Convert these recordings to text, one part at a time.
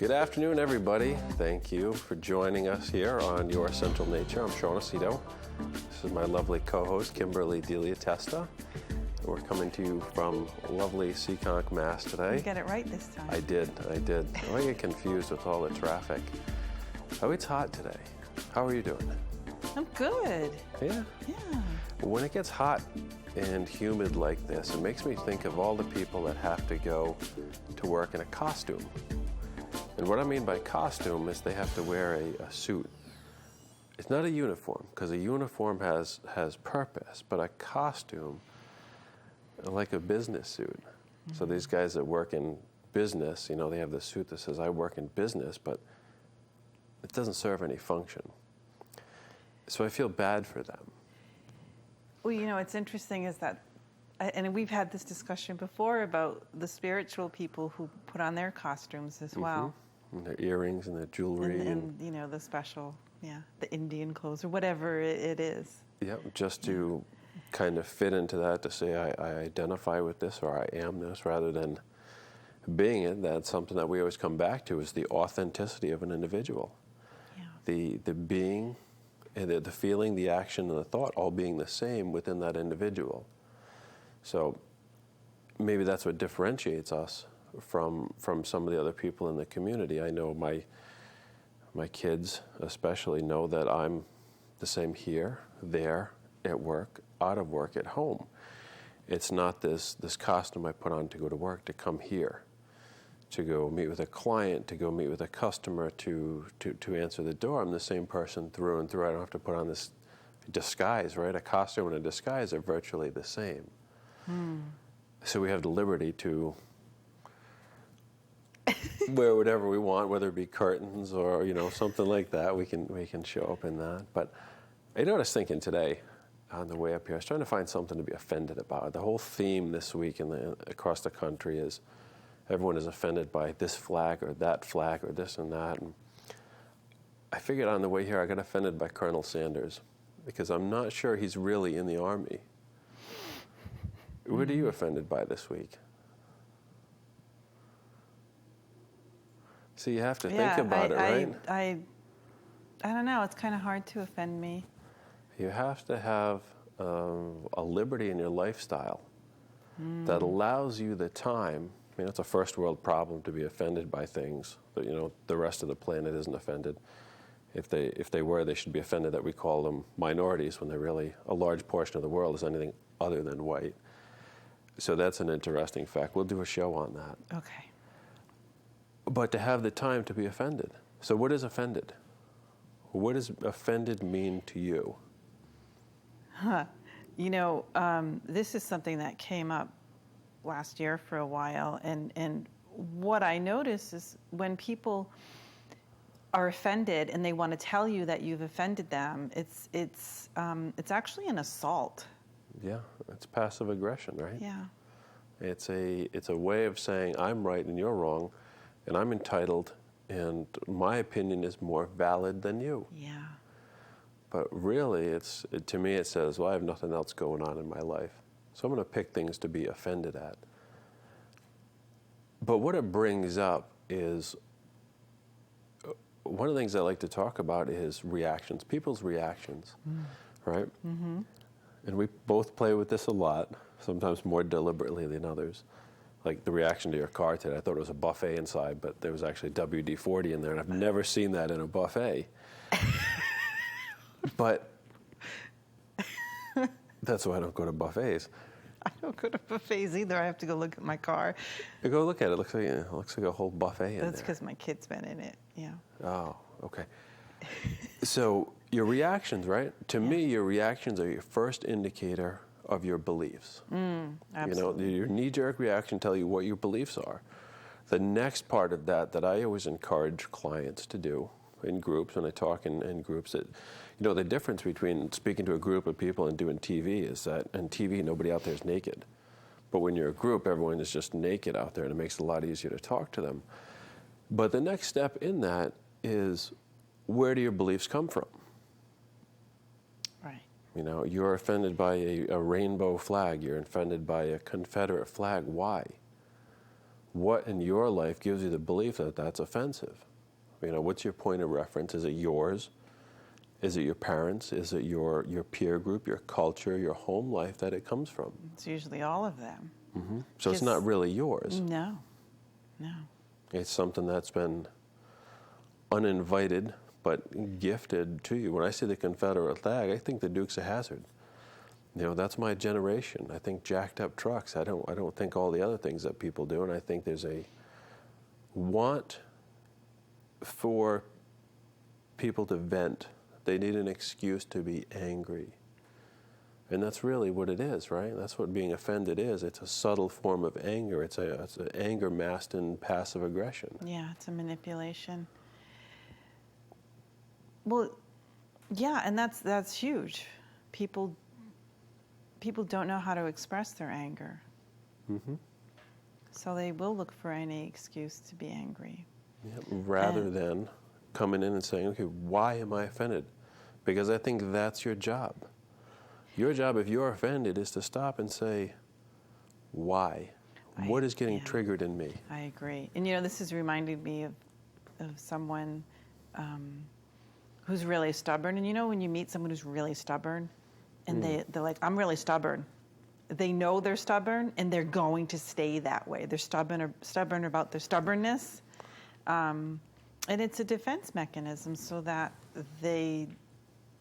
Good afternoon, everybody. Thank you for joining us here on Your Essential Nature. I'm Shawn Aceto. This is my lovely co-host, Kimberly Testa. We're coming to you from lovely Seekonk, Mass today. You get it right this time. I did. I get confused with all the traffic. Oh, it's hot today. How are you doing? I'm good. Yeah? Yeah. When it gets hot and humid like this, it makes me think of all the people that have to go to work in a costume. And what I mean by costume is they have to wear a suit. It's not a uniform, because a uniform has purpose, but a costume, like a business suit. Mm-hmm. So these guys that work in business, you know, they have the suit that says, I work in business, but it doesn't serve any function. So I feel bad for them. Well, you know, what's interesting is that, and we've had this discussion before about the spiritual people who put on their costumes as well. And their earrings and their jewelry. And you know, the special, the Indian clothes or whatever it is. Yeah, just to kind of fit into that, to say I identify with this or I am this, rather than being it. That's something that we always come back to, is the authenticity of an individual. Yeah. The being, and the feeling, the action, and the thought all being the same within that individual. So maybe that's what differentiates us from some of the other people in the community. I know my kids especially know that I'm the same here, there, at work, out of work, at home. It's not this costume I put on to go to work, to come here, to go meet with a client, to go meet with a customer, to answer the door. I'm the same person through and through. I don't have to put on this disguise, right? A costume and a disguise are virtually the same. So we have the liberty to wear whatever we want, whether it be curtains or, you know, something like that. We can show up in that. But I know what I was thinking today on the way up here. I was trying to find something to be offended about. The whole theme this week across the country is everyone is offended by this flag or this and that. And I figured on the way here I got offended by Colonel Sanders, because I'm not sure he's really in the Army. What are you offended by this week? So you have to think about it, right? I don't know. It's kind of hard to offend me. You have to have a liberty in your lifestyle that allows you the time. I mean, it's a first world problem to be offended by things that, you know, the rest of the planet isn't offended. If they were, they should be offended that we call them minorities when they're really a large portion of the world is anything other than white. So that's an interesting fact. We'll do a show on that. Okay. But to have the time to be offended. So what is offended? What does offended mean to you? You know, this is something that came up last year for a while, and what I notice is when people are offended and they want to tell you that you've offended them, it's actually an assault. Yeah, it's passive aggression, right? Yeah. It's a way of saying I'm right and you're wrong, and I'm entitled, and my opinion is more valid than you. Yeah. But really, to me it says, well, I have nothing else going on in my life, so I'm going to pick things to be offended at. But what it brings up is, one of the things I like to talk about is reactions, people's reactions, right? Mm-hmm. And we both play with this a lot, sometimes more deliberately than others. Like the reaction to your car today, I thought it was a buffet inside, but there was actually WD-40 in there, and I've never seen that in a buffet. But that's why I don't go to buffets. I don't go to buffets either. I have to go look at my car. You go look at it. It looks like a whole buffet in there. That's because my kid's been in it, yeah. Oh, okay. So your reactions, right? To me, your reactions are your first indicator of your beliefs. Absolutely. You know, your knee-jerk reaction tell you what your beliefs are. The next part of that I always encourage clients to do in groups, when I talk in groups, that, you know, the difference between speaking to a group of people and doing TV is that in TV, nobody out there is naked. But when you're a group, everyone is just naked out there, and it makes it a lot easier to talk to them. But the next step in that is, where do your beliefs come from? Right. You know, you're offended by a rainbow flag. You're offended by a Confederate flag. Why? what in your life gives you the belief that that's offensive? What's your point of reference? Is it yours? Is it your parents? Is it your peer group, your culture, your home life that it comes from? It's usually all of them. So it's not really yours. No. It's something that's been uninvited but gifted to you. When I see the Confederate flag, I think the Dukes of Hazzard. That's my generation. I think jacked up trucks. I don't think all the other things that people do, and I think there's a want for people to vent. They need an excuse to be angry. And that's really what it is, right? That's what being offended is. It's a subtle form of anger. It's an anger masked in passive aggression. Yeah, it's a manipulation. Well, yeah, and that's huge. People don't know how to express their anger. So they will look for any excuse to be angry. Yeah, rather than coming in and saying, okay, why am I offended? Because I think that's your job. Your job, if you're offended, is to stop and say, why? What is getting triggered in me? I agree. And this is reminding me of someone who's really stubborn. And when you meet someone who's really stubborn, and they're like, I'm really stubborn. They know they're stubborn, and they're going to stay that way. They're stubborn about their stubbornness. And it's a defense mechanism so that they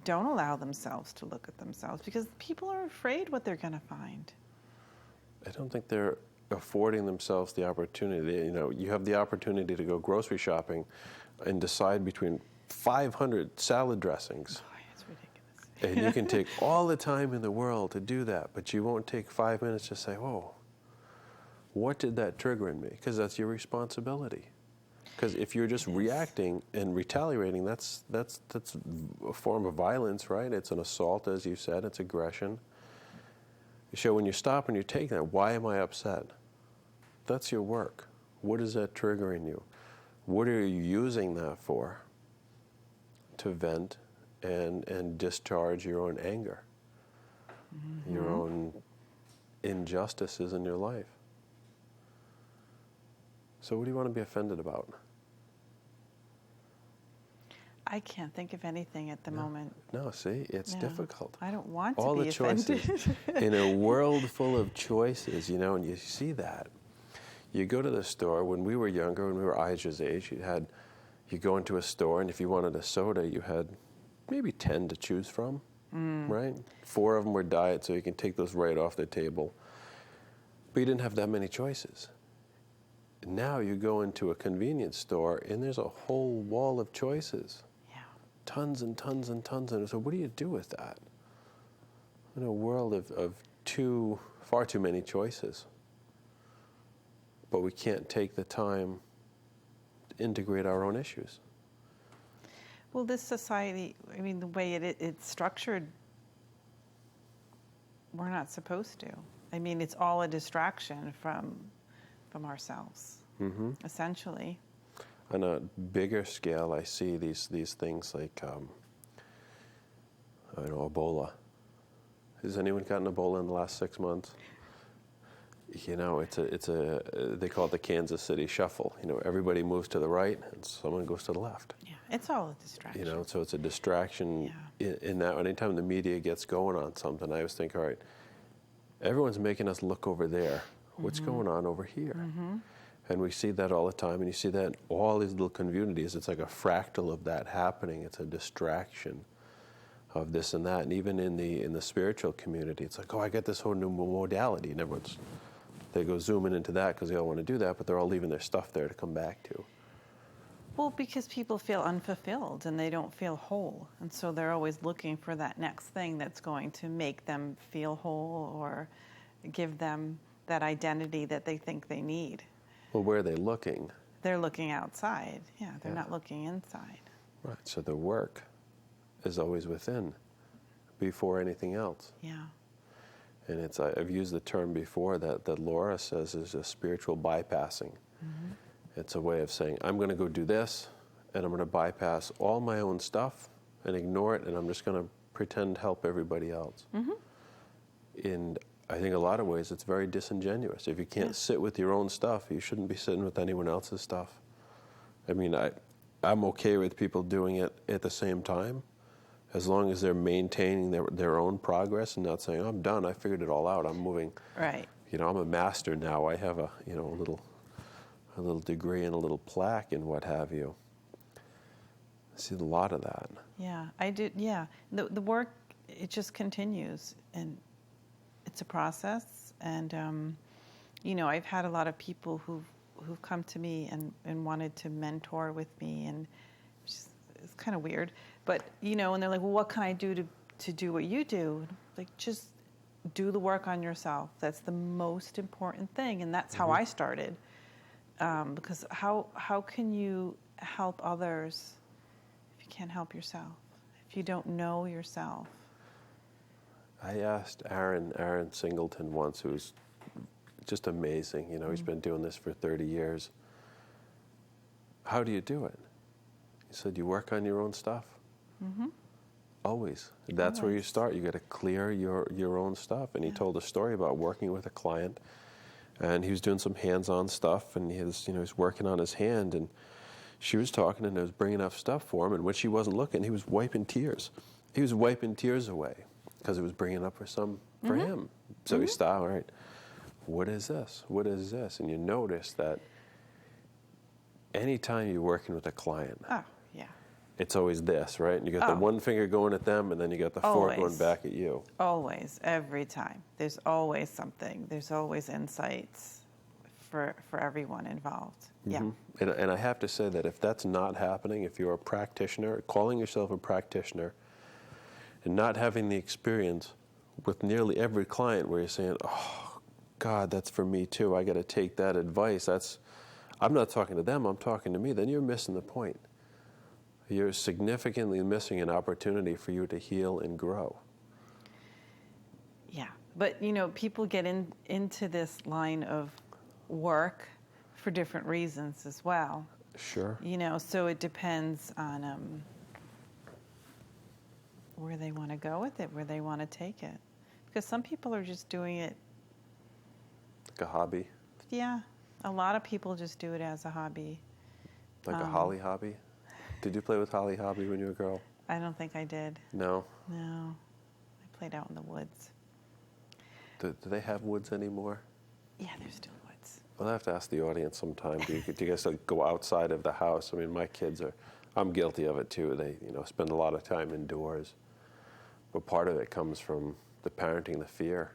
don't allow themselves to look at themselves, because people are afraid what they're going to find. I don't think they're affording themselves the opportunity. You have the opportunity to go grocery shopping and decide between 500 salad dressings. Oh, it's ridiculous. And you can take all the time in the world to do that, but you won't take 5 minutes to say, whoa, what did that trigger in me? Because that's your responsibility. Because if you're just reacting and retaliating, that's a form of violence, right? It's an assault, as you said. It's aggression. So when you stop and you take that, why am I upset? That's your work. What is that triggering you? What are you using that for? To vent and discharge your own anger, your own injustices in your life. So what do you want to be offended about? I can't think of anything at the moment. No, see, it's difficult. I don't want all to be offended. Choices. In a world full of choices, and you see that. You go to the store, when we were younger, when we were Aja's age, you go into a store, and if you wanted a soda, you had maybe 10 to choose from, right? 4 of them were diet, so you can take those right off the table. But you didn't have that many choices. Now you go into a convenience store, and there's a whole wall of choices. Yeah. Tons and tons and tons. And so what do you do with that? In a world of far too many choices. But we can't take the time to integrate our own issues. Well, this society, the way it's structured, we're not supposed to. It's all a distraction from ourselves, essentially. On a bigger scale, I see these things like, Ebola. Has anyone gotten Ebola in the last 6 months? They call it the Kansas City Shuffle. Everybody moves to the right and someone goes to the left. Yeah, it's all a distraction. So it's a distraction in that. Anytime the media gets going on something, I always think, all right, everyone's making us look over there. What's going on over here? And we see that all the time, and you see that in all these little communities. It's like a fractal of that happening. It's a distraction of this and that. And even in the spiritual community, it's like, oh, I got this whole new modality, and they go zooming into that because they all want to do that, but they're all leaving their stuff there to come back to. Well, because people feel unfulfilled and they don't feel whole. And so they're always looking for that next thing that's going to make them feel whole or give them that identity that they think they need. Well, where are they looking? They're looking outside. Yeah, they're not looking inside. Right, so the work is always within before anything else. Yeah. And I've used the term before that Laura says is a spiritual bypassing. It's a way of saying, I'm going to go do this, and I'm going to bypass all my own stuff and ignore it, and I'm just going to pretend to help everybody else. And I think a lot of ways it's very disingenuous. If you can't sit with your own stuff, you shouldn't be sitting with anyone else's stuff. I mean, I'm okay with people doing it at the same time, as long as they're maintaining their own progress and not saying, "I'm done. I figured it all out. I'm moving." Right. You know, I'm a master now. I have a little degree and a little plaque and what have you. I see a lot of that. Yeah, I did. Yeah, the work, it just continues, and it's a process. And you know, I've had a lot of people who've come to me and wanted to mentor with me, and it's kind of weird. But you know, and they're like, "Well, what can I do to do what you do?" And I'm like, just do the work on yourself. That's the most important thing, and that's how I started. Because how can you help others if you can't help yourself? If you don't know yourself? I asked Aaron Singleton once, who's just amazing. You know, he's been doing this for 30 years. How do you do it? He said, you work on your own stuff. Mm-hmm. Always. That's where you start. You got to clear your own stuff. And he told a story about working with a client, and he was doing some hands-on stuff, and he was working on his hand, and she was talking, and it was bringing up stuff for him, and when she wasn't looking, he was wiping tears. He was wiping tears away because it was bringing up for him. So he stopped. All right, what is this? What is this? And you notice that anytime you're working with a client, it's always this, right? And you got the one finger going at them, and then you got the four going back at you. Always, every time. There's always something. There's always insights for everyone involved. Yeah. And I have to say that if that's not happening, if you're a practitioner, calling yourself a practitioner, and not having the experience with nearly every client where you're saying, "Oh, God, that's for me too. I got to take that advice." I'm not talking to them. I'm talking to me. Then you're missing the point. You're significantly missing an opportunity for you to heal and grow. Yeah, but you know, people get into this line of work for different reasons as well. Sure. You know, so it depends on where they want to go with it, where they want to take it. Because some people are just doing it like a hobby. Yeah, a lot of people just do it as a hobby. Like a holly hobby? Did you play with holly hobby when you were a girl? I don't think I did. No? No. I played out in the woods. Do they have woods anymore? Yeah, there's still woods. I'll have to ask the audience sometime. Do you guys like go outside of the house? I mean, my kids I'm guilty of it too. They, spend a lot of time indoors. But part of it comes from the parenting, the fear.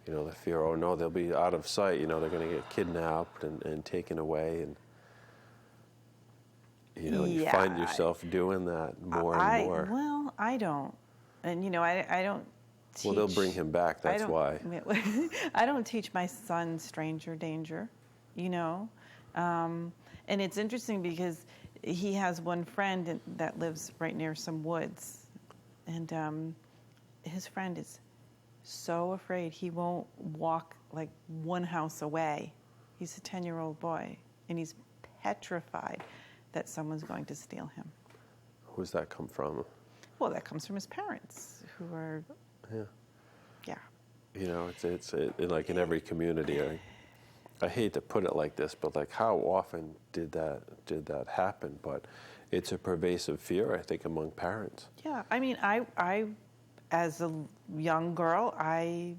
The fear, oh no, they'll be out of sight. They're going to get kidnapped and taken away. And, you find yourself doing that more and more. Well, I don't. And, I don't teach. Well, they'll bring him back, that's why. I don't teach my son stranger danger, And it's interesting because he has one friend that lives right near some woods. And his friend is so afraid he won't walk like one house away. He's a 10-year-old boy, and he's petrified that someone's going to steal him. Who's that come from? Well, that comes from his parents, who are, yeah. It's like in every community. I hate to put it like this, but like how often did that happen? But it's a pervasive fear, I think, among parents. Yeah, I mean, I as a young girl, I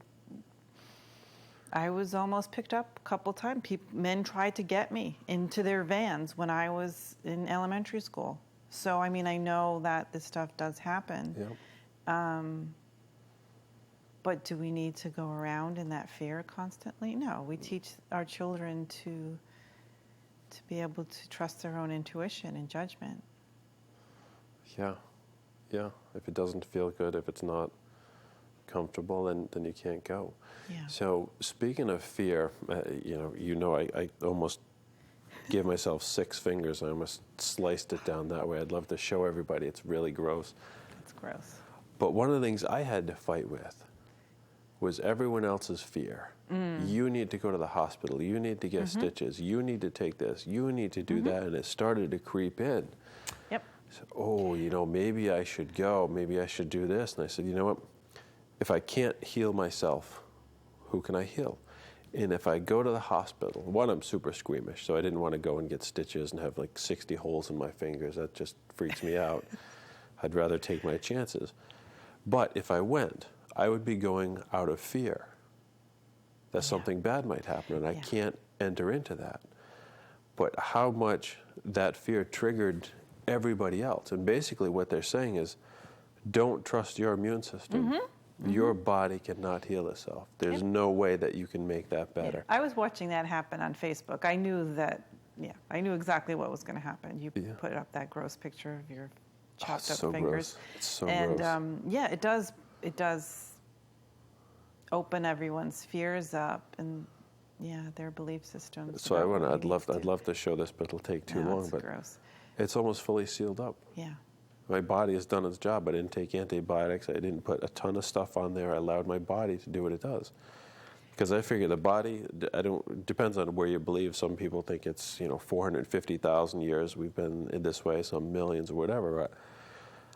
was almost picked up a couple times. Men tried to get me into their vans when I was in elementary school. So, I mean, I know that this stuff does happen. Yeah. But do we need to go around in that fear constantly? No, we teach our children to be able to trust their own intuition and judgment. Yeah. If it doesn't feel good, if it's not comfortable, then you can't go. Yeah. So speaking of fear, I almost gave myself 6 fingers. I almost sliced it down that way. I'd love to show everybody. It's really gross. It's gross. But one of the things I had to fight with was everyone else's fear. You need to go to the hospital. You need to get stitches. You need to take this. You need to do that. And it started to creep in. Yep. So, maybe I should go. Maybe I should do this. And I said, you know what? If I can't heal myself Who can I heal? And if I go to the hospital, one, I'm super squeamish, so I didn't want to go and get stitches and have like 60 holes in my fingers. That just freaks me out. I'd rather take my chances. But if I went, I would be going out of fear that something bad might happen, and I can't enter into that. But how much that fear triggered everybody else. And basically what they're saying is, don't trust your immune system. Your body cannot heal itself. There's no way that you can make that better. I was watching that happen on Facebook. I knew that, I knew exactly what was going to happen. You put up that gross picture of your chopped up fingers. Gross. It's so and, gross. it does open everyone's fears up and, their belief systems. So I'd love to show this, but it'll take too long. It's but gross. It's almost fully sealed up. Yeah. My body has done its job. I didn't take antibiotics. I didn't put a ton of stuff on there. I allowed my body to do what it does. Because I figure the body, depends on where you believe. Some people think it's, 450,000 years we've been in this way, some millions or whatever. Right?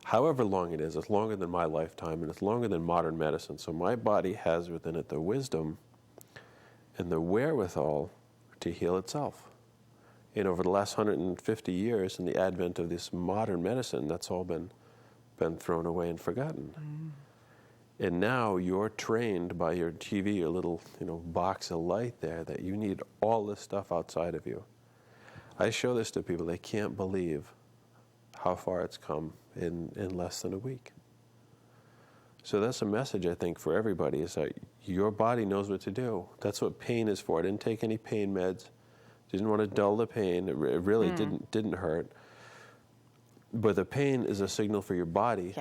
However long it is, it's longer than my lifetime, and it's longer than modern medicine. So my body has within it the wisdom and the wherewithal to heal itself. And over the last 150 years, in the advent of this modern medicine, that's all been thrown away and forgotten. And now you're trained by your TV, your little box of light there, that you need all this stuff outside of you. I show this to people; they can't believe how far it's come in less than a week. So that's a message, I think, for everybody, is that your body knows what to do. That's what pain is for. I didn't take any pain meds. Didn't want to dull the pain. It really didn't hurt. But the pain is a signal for your body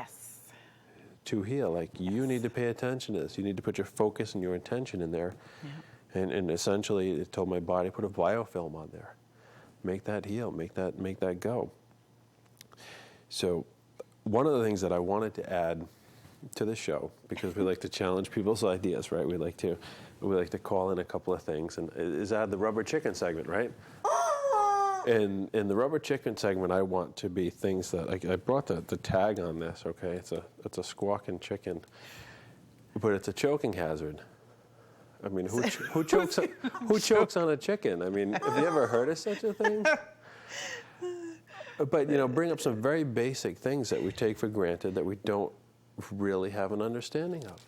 to heal. Like, you need to pay attention to this. You need to put your focus and your intention in there. And essentially, it told my body, put a biofilm on there. Make that heal. Make that go. So one of the things that I wanted to add to the show, because we like to challenge people's ideas, right? We like to call in a couple of things, and is add the rubber chicken segment, right? And in the rubber chicken segment, I want to be things that I brought the tag on this. Okay, it's a squawking chicken, but it's a choking hazard. I mean, who chokes on a chicken? I mean, have you ever heard of such a thing? But bring up some very basic things that we take for granted that we don't really have an understanding of.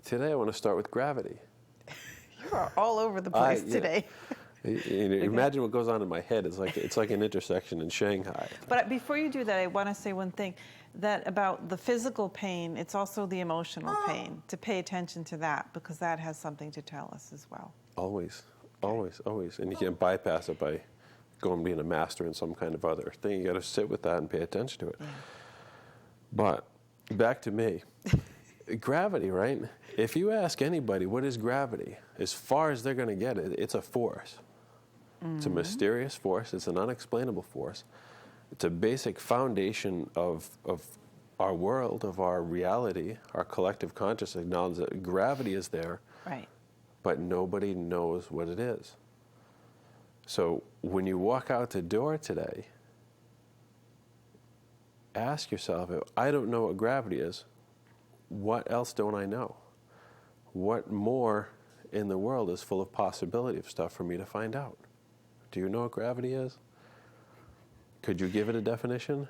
Today I want to start with gravity. You are all over the place today. Imagine what goes on in my head. It's like an intersection in Shanghai. But before you do that, I want to say one thing, that about the physical pain, it's also the emotional pain, to pay attention to that, because that has something to tell us as well. Always. And you can't bypass it by going being a master in some kind of other thing. You got to sit with that and pay attention to it. But back to me. Gravity, right? If you ask anybody what is gravity, as far as they're going to get it, it's a force. It's a mysterious force. It's an unexplainable force. It's a basic foundation of our world, of our reality, our collective consciousness. Acknowledge that gravity is there, but nobody knows what it is. So when you walk out the door today, ask yourself, if I don't know what gravity is, what else don't I know? What more in the world is full of possibility of stuff for me to find out? Do you know what gravity is? Could you give it a definition?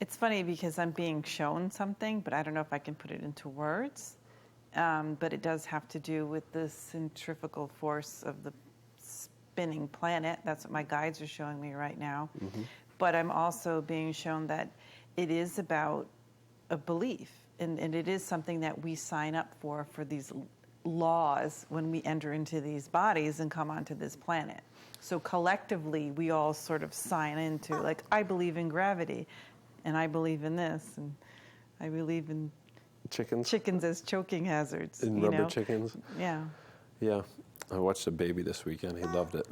It's funny because I'm being shown something, but I don't know if I can put it into words. But it does have to do with the centrifugal force of the spinning planet. That's what my guides are showing me right now. But I'm also being shown that it is about a belief, and it is something that we sign up for these laws when we enter into these bodies and come onto this planet. So collectively, we all sort of sign into, like, I believe in gravity, and I believe in this, and I believe in chickens as choking hazards. In rubber chickens? Yeah. Yeah. I watched a baby this weekend. He loved it.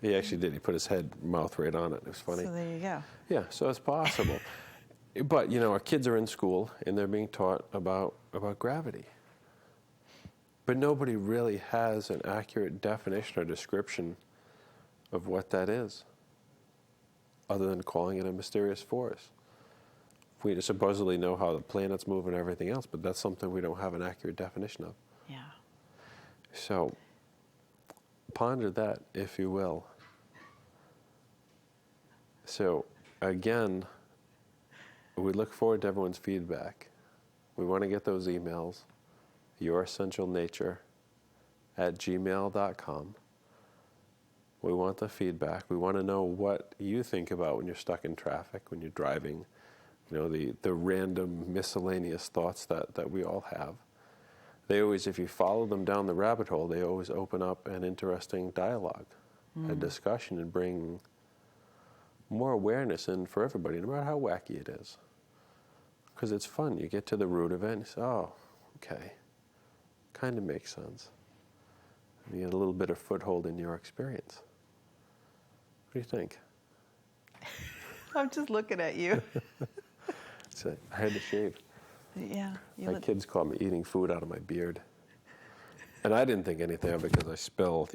He actually did. He put his mouth right on it. It was funny. So there you go. Yeah, so it's possible. But, our kids are in school, and they're being taught about gravity. But nobody really has an accurate definition or description of what that is, other than calling it a mysterious force. We supposedly know how the planets move and everything else, but that's something we don't have an accurate definition of. Yeah. So ponder that, if you will. So again, we look forward to everyone's feedback. We want to get those emails, youressentialnature@gmail.com. We want the feedback. We want to know what you think about when you're stuck in traffic, when you're driving, the random miscellaneous thoughts that we all have. They always, if you follow them down the rabbit hole, they always open up an interesting dialogue, a discussion, and bring more awareness in for everybody, no matter how wacky it is. Because it's fun. You get to the root of it and you say, oh, okay, kind of makes sense. And you get a little bit of foothold in your experience. What do you think? I'm just looking at you. So I had to shave. Yeah. My kids call me eating food out of my beard. And I didn't think anything of it because I spill,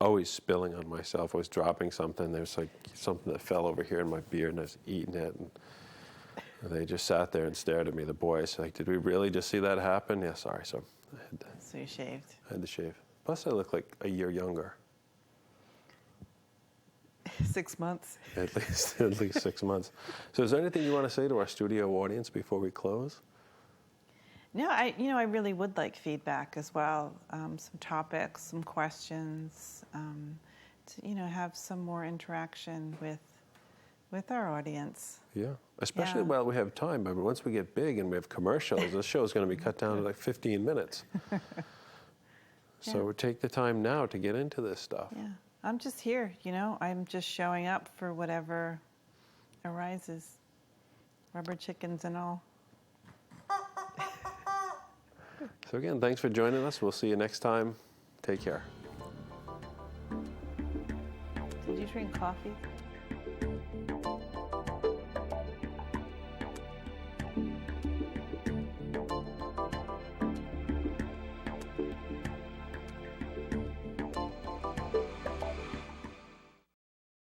always spilling on myself. I was dropping something. There's like something that fell over here in my beard, and I was eating it. And they just sat there and stared at me. The boys, like, did we really just see that happen? Yeah, sorry. So So you shaved. I had to shave. Plus, I look like a year younger. 6 months. At least 6 months. So is there anything you want to say to our studio audience before we close? No, I really would like feedback as well. Some topics, some questions, to have some more interaction with our audience. Yeah, especially while we have time. But once we get big and we have commercials, this show is going to be cut down to like 15 minutes. So take the time now to get into this stuff. Yeah, I'm just here. I'm just showing up for whatever arises, rubber chickens and all. So again, thanks for joining us. We'll see you next time. Take care. Did you drink coffee?